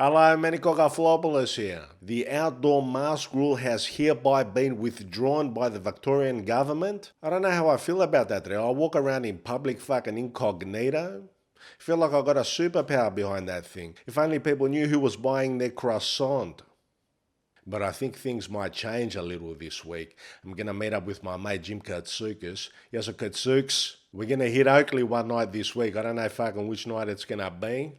Hello, Manny Cockaflopoulos here. The outdoor mask rule has hereby been withdrawn by the Victorian government. I don't know how I feel about that. I walk around in public fucking incognito. Feel like I got a superpower behind that thing. If only people knew who was buying their croissant. But I think things might change a little this week. I'm gonna meet up with my mate Jim Kurtzukis. Yes, so Kurtzuks, we're gonna hit Oakley one night this week. I don't know fucking which night it's gonna be.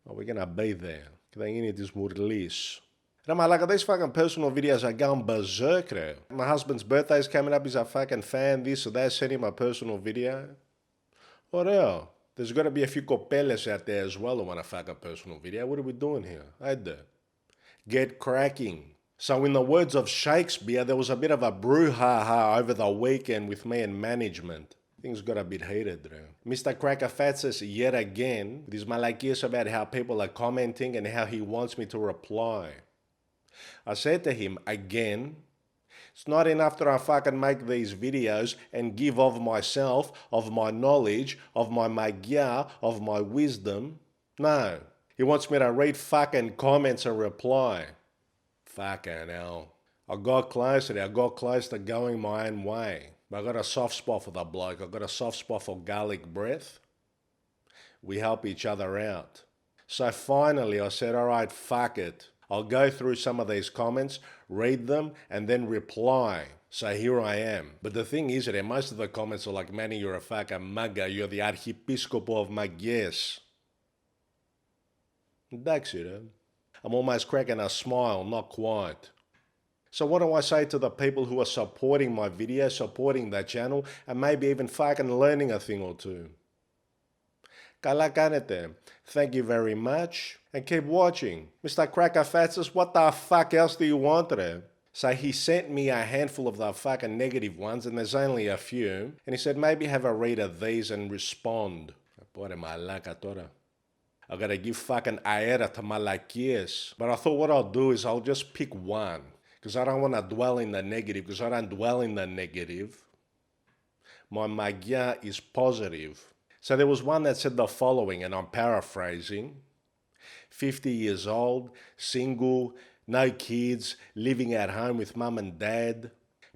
But we're gonna be there. It is release. Like these fucking personal videos are going berserk now. My husband's birthday's coming up. He's a fucking fan. This or that. Send him a personal video. What else? There's got to be a few copeles out there as well who want a fucking personal video. What are we doing here? I'd get cracking. So in the words of Shakespeare, there was a bit of a brouhaha over the weekend with me and management. Things got a bit heated there. Mr. Cockaflopoulos yet again with his malakias about how people are commenting and how he wants me to reply. I said to him again, it's not enough that I fucking make these videos and give of myself, of my knowledge, of my magia, of my wisdom. No. He wants me to read fucking comments and reply. Fucking hell. I got close to going my own way. But I got a soft spot for the bloke. I got a soft spot for garlic breath. We help each other out. So finally I said, all right, fuck it. I'll go through some of these comments, read them, and then reply. So here I am. But the thing is that most of the comments are like, Manny, you're a fucking mugger. You're the archiepiscopo of Magyes. That's it, I'm almost cracking a smile, not quite. So what do I say to the people who are supporting my video, supporting the channel, and maybe even fucking learning a thing or two? Kala kanete. Thank you very much, and keep watching. Mr. Cockaflopoulos, what the fuck else do you want there? So he sent me a handful of the fucking negative ones, and there's only a few, and he said maybe have a read of these and respond. I gotta give fucking aera to malakias. But I thought what I'll do is I'll just pick one. Because I don't want to dwell in the negative. Because I don't dwell in the negative. My magia is positive. So there was one that said the following, and I'm paraphrasing. 50 years old, single, no kids, living at home with mum and dad,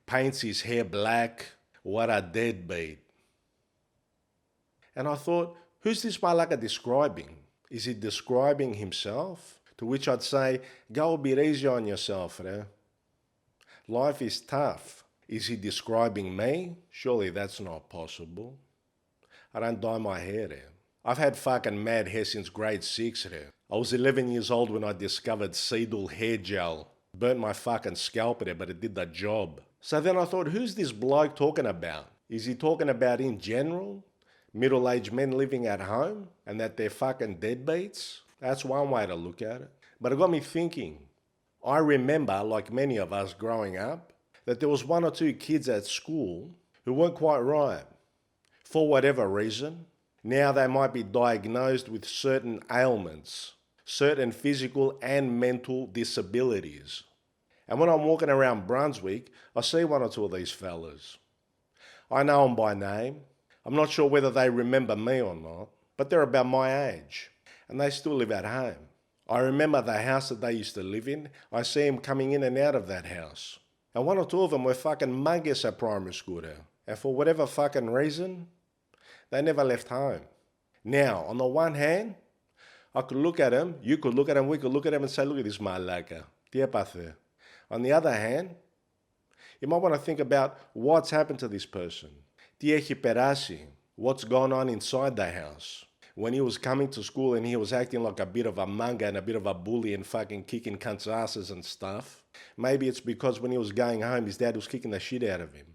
paints his hair black, what a deadbeat. And I thought, who's this malaka describing? Is he describing himself? To which I'd say, go a bit easy on yourself, Life is tough. Is he describing me? Surely that's not possible. I don't dye my hair there. I've had fucking mad hair since grade 6 there. I was 11 years old when I discovered Seedal hair gel. Burnt my fucking scalp there, but it did the job. So then I thought, who's this bloke talking about? Is he talking about in general? Middle-aged men living at home? And that they're fucking deadbeats? That's one way to look at it. But it got me thinking. I remember, like many of us growing up, that there was one or two kids at school who weren't quite right. For whatever reason, now they might be diagnosed with certain ailments, certain physical and mental disabilities. And when I'm walking around Brunswick, I see one or two of these fellas. I know them by name. I'm not sure whether they remember me or not, but they're about my age, and they still live at home. I remember the house that they used to live in. I see them coming in and out of that house. And one or two of them were fucking muggers at primary school there. And for whatever fucking reason, they never left home. Now, on the one hand, I could look at them, you could look at them, we could look at them and say, look at this malaka. On the other hand, you might want to think about what's happened to this person. What's gone on inside the house? When he was coming to school and he was acting like a bit of a manga and a bit of a bully and fucking kicking cunts' asses and stuff. Maybe it's because when he was going home, his dad was kicking the shit out of him.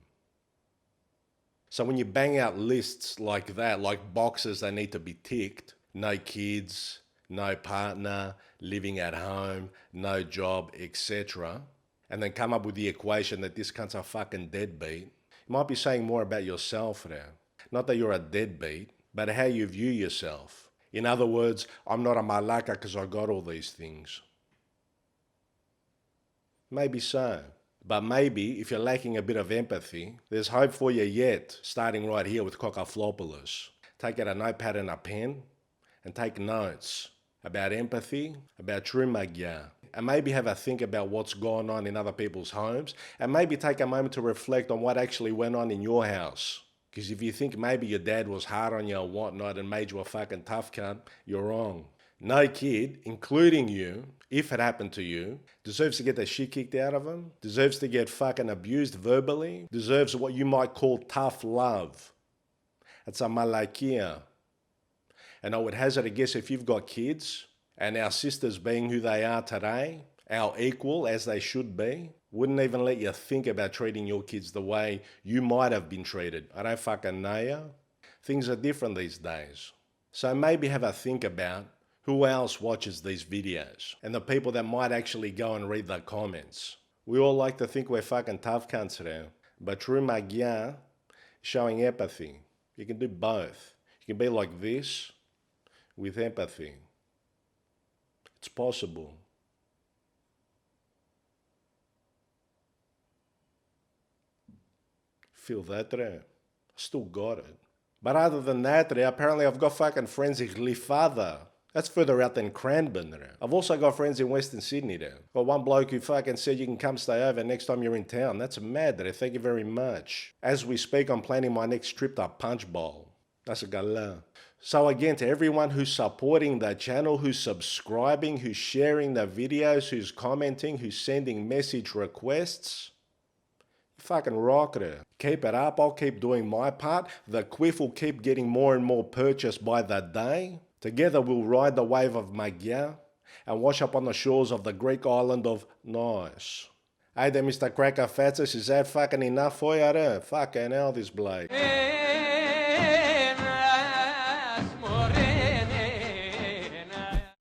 So when you bang out lists like that, like boxes that need to be ticked, no kids, no partner, living at home, no job, etc., and then come up with the equation that this cunt's a fucking deadbeat, you might be saying more about yourself now. Not that you're a deadbeat, but how you view yourself. In other words, I'm not a malaka because I got all these things. Maybe so. But maybe, if you're lacking a bit of empathy, there's hope for you yet, starting right here with Cockaflopoulos. Take out a notepad and a pen, and take notes. about empathy, about true Magyar, and maybe have a think about what's going on in other people's homes, and maybe take a moment to reflect on what actually went on in your house. Because if you think maybe your dad was hard on you or whatnot and made you a fucking tough cunt, you're wrong. No kid, including you, if it happened to you, deserves to get the shit kicked out of him, deserves to get fucking abused verbally, deserves what you might call tough love. It's a malakia. And I would hazard a guess, if you've got kids, and our sisters being who they are today, our equal as they should be, wouldn't even let you think about treating your kids the way you might have been treated. I don't fucking know you. Things are different these days. So maybe have a think about who else watches these videos and the people that might actually go and read the comments. We all like to think we're fucking tough cunts now, but true Magyar, showing empathy. You can do both. You can be like this with empathy. It's possible. Feel that there? Still got it. But other than that, there, apparently I've got fucking friends in Glifada. That's further out than Cranbourne there. I've also got friends in Western Sydney there. Got one bloke who fucking said you can come stay over next time you're in town. That's mad there. Thank you very much. As we speak, I'm planning my next trip to Punch Bowl. That's a gala. So again, to everyone who's supporting the channel, who's subscribing, who's sharing the videos, who's commenting, who's sending message requests, fucking rock it. Keep it up. I'll keep doing my part. The quiff will keep getting more and more purchased by the day. Together we'll ride the wave of Magyar and wash up on the shores of the Greek island of Nice. Hey there, Mr. Cockaflopoulos, is that fucking enough for you? Fucking hell, this bloke.